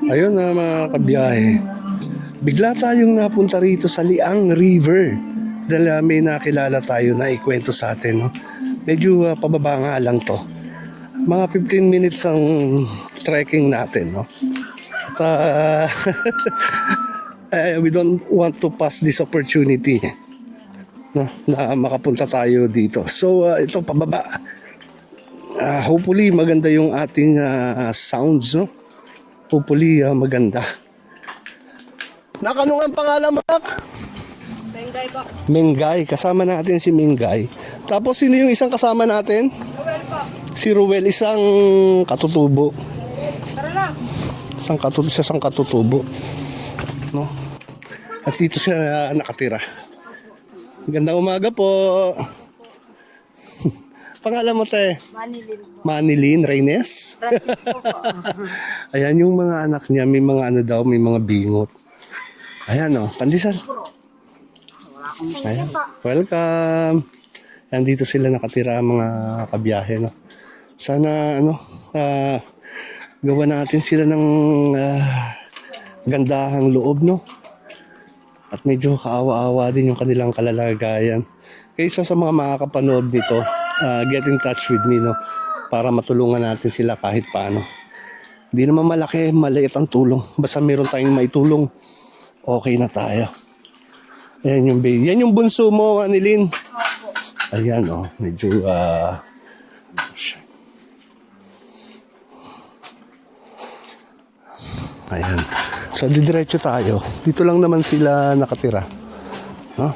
Ayun na mga kabiyahe. Bigla tayong napunta rito sa Liang River. Dahil may nakilala tayo na ikwento sa atin. No? Medyo pababa nga lang to. Mga 15 minutes ang trekking natin. No? At we don't want to pass this opportunity, no? Na makapunta tayo dito. So ito pababa. Hopefully maganda yung ating sounds. No? Hopefully maganda. Nakanong ang pangalan mo? Mengay po. Mengay. Kasama natin si Mengay. Tapos sino yung isang kasama natin? Ruel po. Si Ruel, isang katutubo. Tara lang. Isang katutubo. No? At dito siya nakatira. Gandang umaga po. Pangalan mo te? Manilin po. Manilin Reynes. Francisco po. Ayan yung mga anak niya. May mga ano daw, may mga bingot. Ayan o, pandesal. Ayan. Welcome. Ayan, dito sila nakatira mga kabiyahe. No? Sana gawa natin sila ng gandahang loob. No? At medyo kaawa-awa din yung kanilang kalalagayan. Kaya isa sa mga makakapanood nito, get in touch with me. No? Para matulungan natin sila kahit paano. Hindi naman malaki, maliit ang tulong. Basta meron tayong maitulong, okay na tayo. Ayan yung baby. Yan yung bunso mo, Anilin. Ayan, oh. Medyo, ayan. So, didiretso tayo. Dito lang naman sila nakatira. Huh?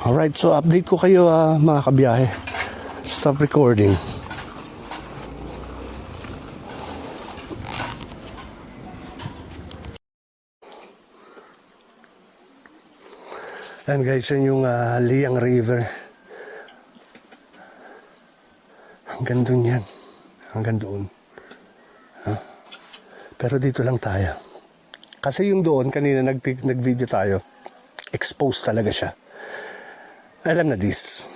Alright, so update ko kayo, mga kabiyahe. Stop recording. Ayan guys, yun yung Liang River. Hanggang doon yan. Hanggang doon. Pero dito lang tayo. Kasi yung doon, kanina nag-video tayo. Exposed talaga siya. Alam na this.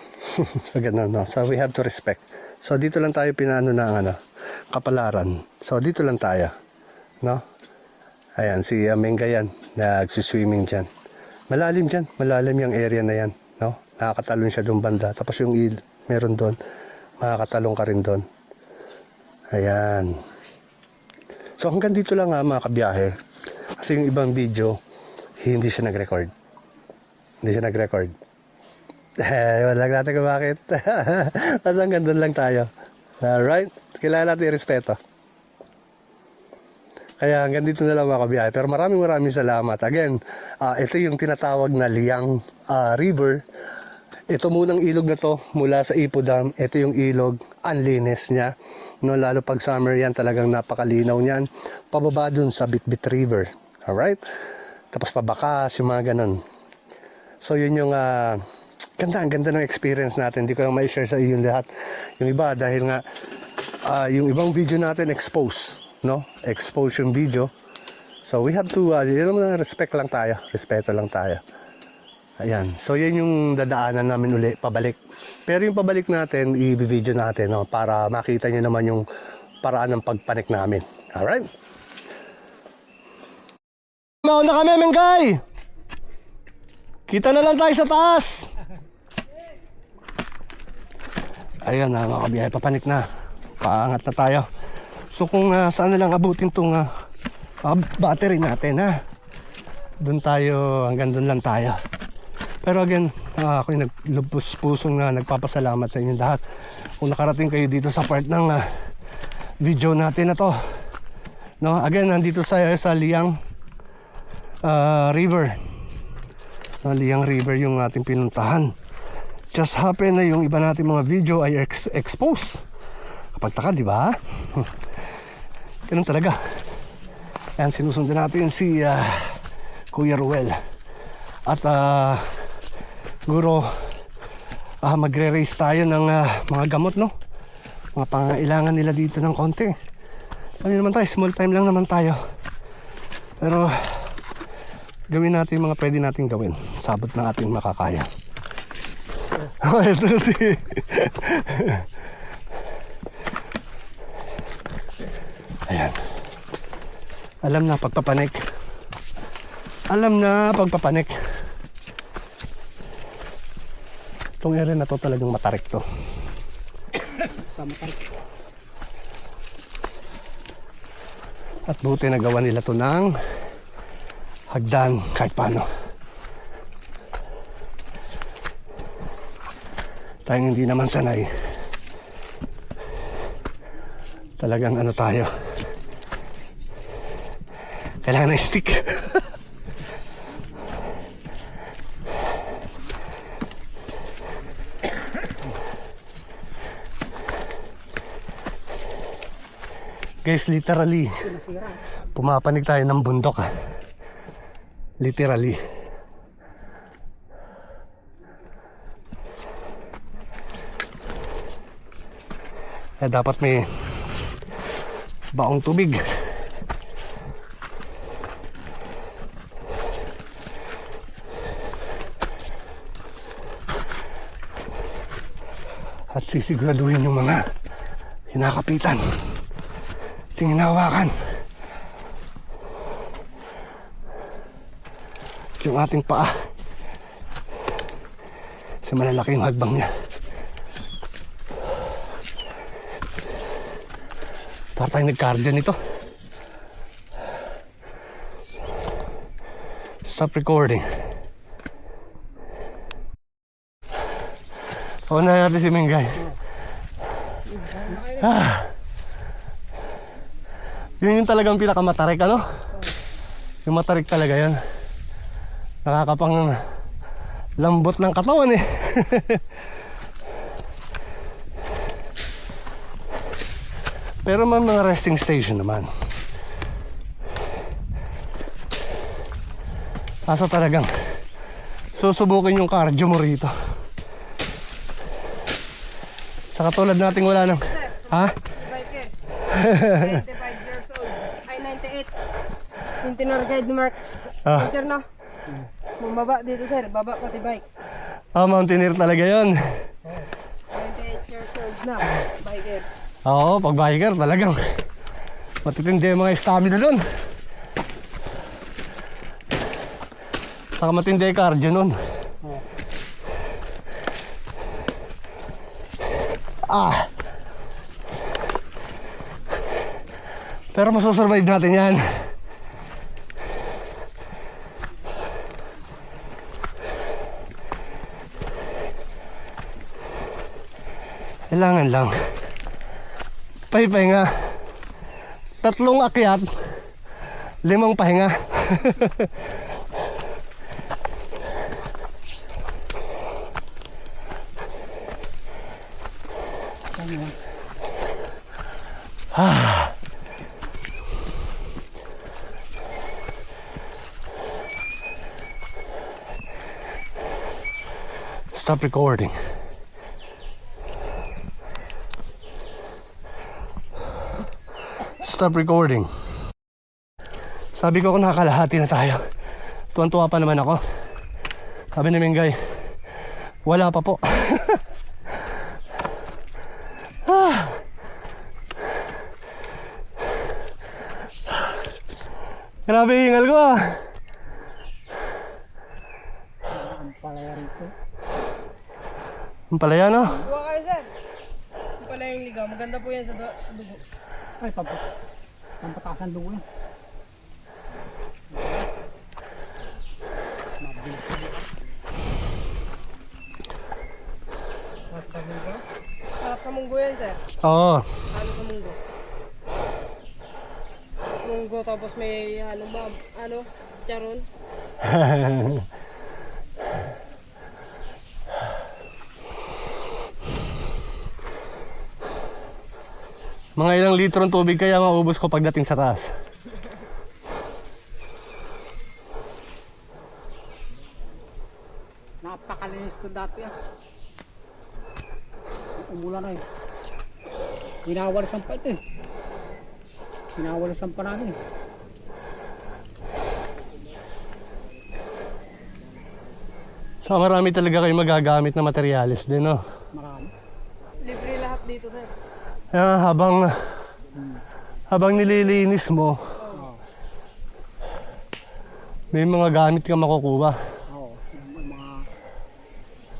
Ganun, no? So we have to respect. So dito lang tayo pinano ng kapalaran. So dito lang tayo. No? Ayan, si Mengay yan. Nagsiswimming dyan. Malalim dyan. Malalim yung area na yan. No? Nakakatalon siya doon banda. Tapos yung meron doon. Makakatalong ka rin doon. Ayan. So hanggang dito lang mga kabiyahe. Kasi yung ibang video, hindi siya nag-record. Hindi siya nag-record. Wala natin kung bakit. Kasi hanggang doon lang tayo. Alright? Kailangan natin i-respeto. Kaya hanggang dito na lang mga kabiyahe. Pero maraming salamat. Again, ito yung tinatawag na Liang River. Ito munang ilog na to mula sa Ipo Dam. Ito yung ilog. Ang linis niya. No, lalo pag summer yan, talagang napakalinaw niyan. Pababa dun sa Bitbit River. Alright? Tapos pabakas, yung mga ganun. So yun yung ang ganda ng experience natin. Hindi ko lang ma-share sa iyo yung lahat. Yung iba, dahil nga yung ibang video natin expose. No? Expose yung video. So we have to, respect lang tayo. Respeto lang tayo. Ayan. So yan yung dadaanan namin uli, pabalik. Pero yung pabalik natin, i-video natin, no? Para makita nyo naman yung paraan ng pagpanik namin. Alright? Mauna kami, Mengay! Kita na lang tayo sa taas! Ayan na mga kabiyahe, papanik na. Paangat na tayo. So kung saan na lang abutin itong battery natin, ha? Doon tayo, hanggang doon lang tayo. Pero again, ako yung naglubos-pusong nagpapasalamat sa inyong lahat. Kung nakarating kayo dito sa part ng video natin na to. No? Again, nandito sa Liang River. Liang River yung ating pinuntahan. Just happen na yung iba natin mga video ay exposed. Kapag taka, di ba? Ganun talaga. Ayan, sinusundan natin si Kuya Ruel. At siguro magre-raise tayo ng mga gamot, no? Mga pangailangan nila dito ng konti. Ano naman tayo, small time lang naman tayo. Pero gawin natin yung mga pwede natin gawin. Sabot na ating makakaya. Ito si Ayan. Alam na pagpapanik. Alam na pagpapanik. Itong area na to talagang matarik to. Sa matarik. At buti nagawa nila to ng hagdan kahit paano. Tayong hindi naman sanay. Talagang ano tayo. Kailangan ng stick. Guys, literally, Nasira. pumapanig tayo ng bundok ah. Literally. Kaya dapat may baong tubig. At sisiguraduhin yung mga hinakapitan. Tingin hawakan. Yung ating paa. Kasi malalaki yung hagbang niya. Para tayong nag-cardio nito. Stop recording. Oo na natin si Mingay. Yun yung talagang pinakamatarik, ano? Yung matarik talaga yan. Nakakapang lambot ng katawan eh. Pero may mga resting station naman. Kaso talagang susubukin yung cardio mo rito. Sa katulad nating wala nang... Ha? Bikers. 95 years old. Ay, 98. Yung tinarguide ni Mark. Ah. Teacher na. Bumaba dito sir. Baba pati bike. Mountaineer talaga yon. 98 years old na. Bikers. Oo, pag biker talagang matitindi yung mga stamina doon. Saka matindi yung cardio nun. Pero masusurvive natin yan. Kailangan lang pahinga. 3 akyat, 5 pahinga. Stop recording. Stop recording. Sabi ko kung nakakalahati na tayo. Tuwan-tuwa pa naman ako. Sabi ni Mingay, wala pa po. Grabe hingal ko ah. Ang palaya rito. Ang palaya no? Buwa kayo sir. Yung pala yung ligaw. Maganda po yan sa dugo. Ay, pampatasan dugo yan. Sarap sa munggo yan sir. Oo. Halo sa munggo. Munggo tapos may charon. Mga ilang litro ng tubig kaya maubos ko pagdating sa taas. Napakalinis to dati ah. Umulan na eh. Winawalisan pa ito eh. Winawalisan pa namin eh. So marami talaga kayo magagamit na materyales din, no? Marami. Libre lahat dito sir. Kaya habang nililinis mo, May mga gamit ka makukuha. Oo. Yung mga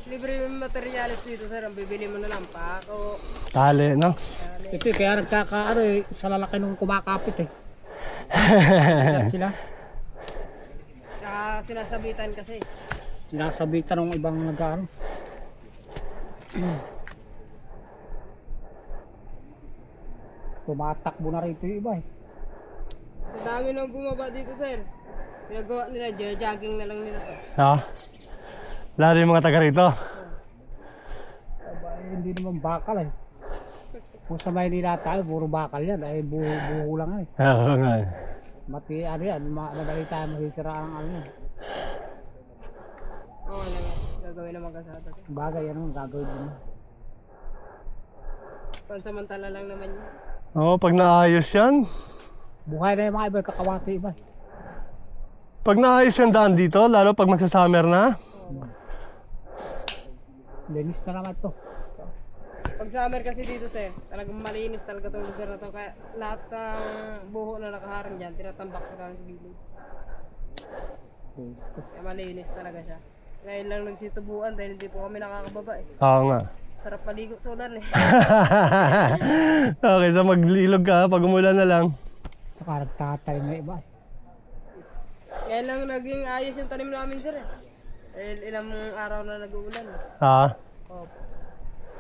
Libre yung materials dito sir, ang bibili mo na lang pako. Tali, no? ito kaya nagkakaano sa lalaki nung kumakapit eh. Lahat sila. Saka sinasabitan kasi. Sinasabitan ng ibang nag-ano. Tumatakbo na rito yung iba eh. Sa dami nang bumaba dito sir. Pinagawa nila, jogging na lang nila to. Ha? Lalo yung mga taga rito. Aba, hindi naman bakal eh. Kung sa Maynila tayo, puro bakal yan. Ay buho lang eh. Oo nga. Mati, ano yan, madali tayo masisira ang ano yan. Oo lang yan. Gagawin naman kasada. Bagay yan ang gagawin din. Pansamantala lang naman yun. Oo, pag naayos yan. Buhay na yung mga iba, kakawati iba. Pag naayos yung daan dito, lalo pag magsa-summer na. Linis na naman to. Pag summer kasi dito sir, talagang malinis talaga itong lugar na to. Kaya lahat ng buho na nakaharang dyan, tinatambak ko namin sa gilid. Kaya malinis talaga siya. Ngayon lang nagsitubuan dahil hindi po kami nakakababa eh. Oo nga. Sarap paligo sa ulan eh. Okay, so maglilog ka pag umulan na lang. Saka nagtatay na iba. Kaya lang naging ayos yung tanim namin sir eh. Dahil ilang araw na nag-uulan. Ha? Oh.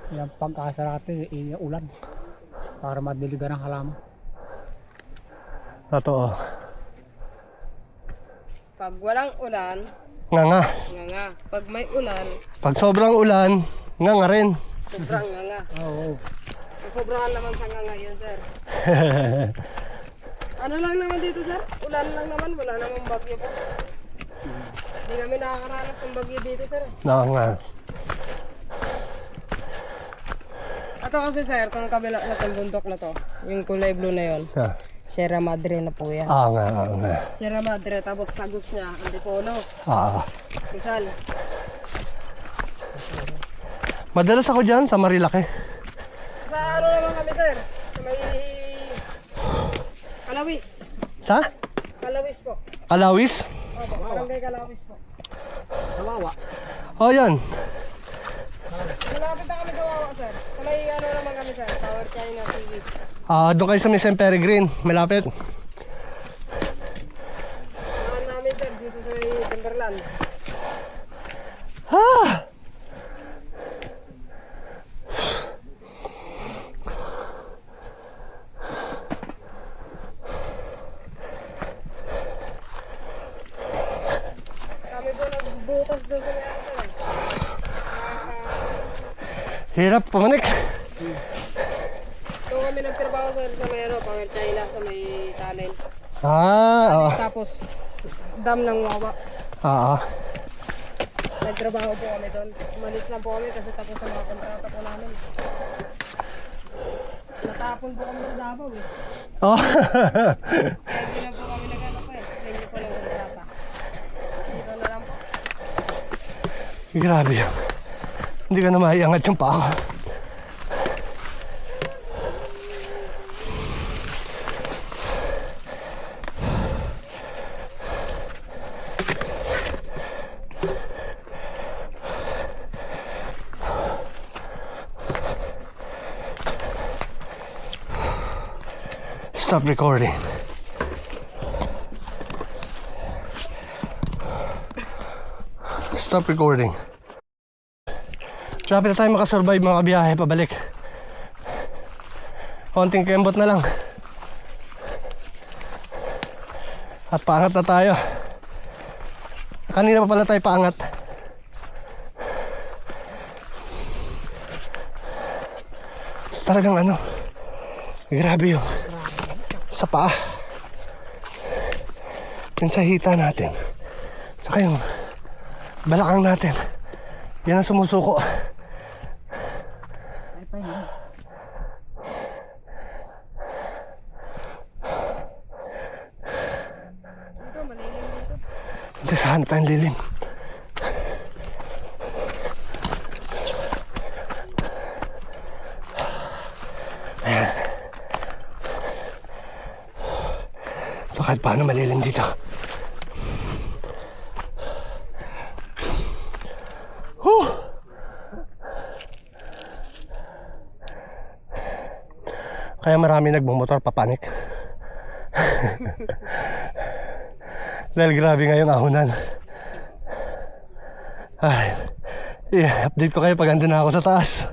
Yung pagkasa natin, ulan. Para madiligan ang halaman. Totoo. Pag walang ulan, Nga. nga. Pag may ulan, Pag sobrang ulan, nga rin. sobrang nga. Oo. Sobrang naman sa nga yun sir. Ano lang naman dito sir? Ulan lang naman, wala namang bagyo po. Hindi kami nakakaranas ng bagyo dito sir. Nga. Ito kasi sir, itong kabila na itong bundok na to, yung kulay blue na yun, Ha. Sierra Madre na po yan. Nga. Sierra Madre, tapos tagos niya, Antipolo, Rizal. Madalas ako dyan sa Marilake. Sa ano naman kami sir? Sa may Kalawis. Sa? Kalawis po. Kalawis? Opo, barangay Kalawis po. Kawawa. Oh, yan. Malapit na kami sa Wawa sir. Sa may ano naman kami sir, Tower China TV. Doon kayo sa Miss Peregrine. Malapit. Naman namin sir, dito sa may Timberland. Ha! Kami po nagbutas doon sa may ano sir. Hirap pumanik. Doon kami nagtrabaho sir sa may ano, Tower China, sa may tunnel. Oo. Tapos dam ng Wawa. Oo. Nagtrabaho po kami doon. Umalis lang po kami kasi tapos ang mga kontrata po namin. Natapon po kami sa Davao eh. Oh. Kaya hindi na po kami nag-ano pa eh. Hindi po lang kontrata. Dito na lang po. Grabe yan. Hindi ka na maiangat yung paa. Stop recording. Stop recording. Lapit na tayo makasurvive mga kabiyahe pabalik. Konting kembot na lang. At paangat na tayo. Kanina pa pala tayo paangat. Talagang ano, grabe yung sa paa. Yung sa hita natin. Saka yung balakang natin. Yan ang sumusuko. Ay pa yun. Dito, malilim dito. Hindi, saan tayong lilim? Ayan. So kahit paano malilim dito. Whew! Kaya marami nagmumotor papanik. Dahil grabe ngayong ahunan. Ay, update ko kayo pag andun na ako sa taas.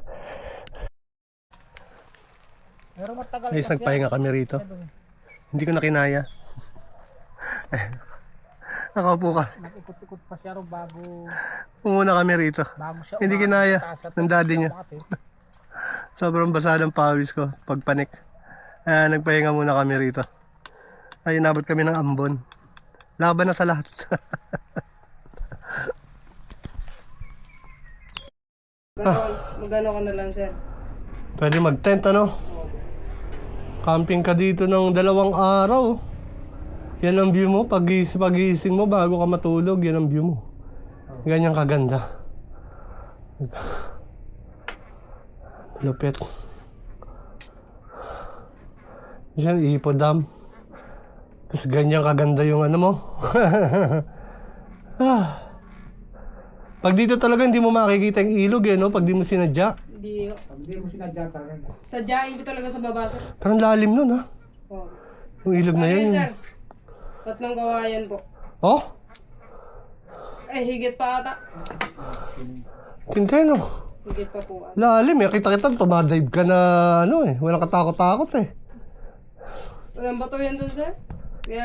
Pero matagal Guys, nagpahinga kami rito. Hindi ko na kinaya. Nakaupo ka. Nag-ikot-ikot pa siya rin bago Umuna kami rito. siya Hindi kinaya taas at ng daddy niya. umangat, eh. Sobrang basa ng pawis ko pagpanik. Kaya nagpahinga muna kami rito. Ay, inabot kami ng Ambon. Laban na sa lahat. Magano ka na lang, sir. Pwede mag-tent, ano? Camping ka dito ng 2 araw. Yan ang view mo. Pagising mo bago ka matulog, yan ang view mo. Ganyan kaganda. Lupit. Diyan, Ipo Dam. Tapos ganyan kaganda yung ano mo. Ah. Pag dito talaga hindi mo makikita yung ilog eh, no? Pag di mo sinadya. Hindi. Pag hindi mo sinadya talaga. Sadyain ko talaga sa baba, sir. Parang lalim nun, ha? Oh. Yung ilog na Ayun, yun. sir. 3 kawayan po. Oh? Higit pa ata. Hindi, no? Higit pa po. Lalim eh. Kita-kita, tumadive ka na, ano eh. Walang katakot-takot eh. Walang bato yan dun, sir. Kaya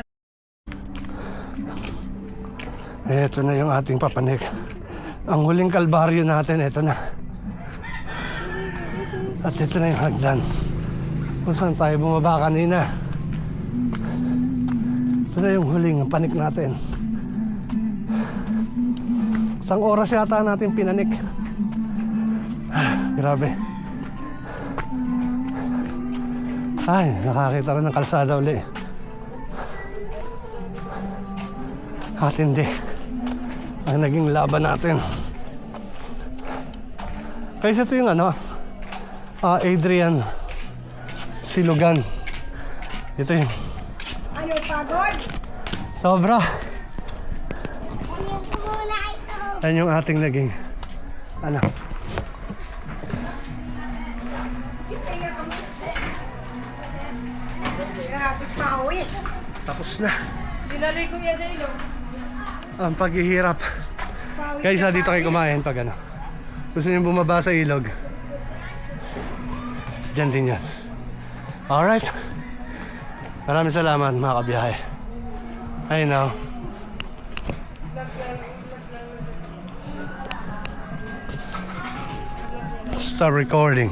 Ito na yung ating papanik. Ang huling kalbaryo natin, ito na. At ito na yung hagdan. Kung saan tayo bumaba kanina. Ito na yung huling panik natin. 1 oras yata natin pinanik. Grabe. Ay, nakakita rin ng kalsada uli. At hindi. Ang naging laban natin. Guys, ito yung ano, Adrian Silugan. Ito yung Ano, pagod? sobra. Ano ko muna ito? Yan yung ating naging ano. Grabe, pawis. Tapos na dinali ko yan sa ilog. ang paghihirap. Pawis. Guys, dito kayo kumain pag ano. Gusto niyo bumaba sa ilog. Diyan din yan. Alright. Maraming salamat mga kabiyahe. I know. Stop recording.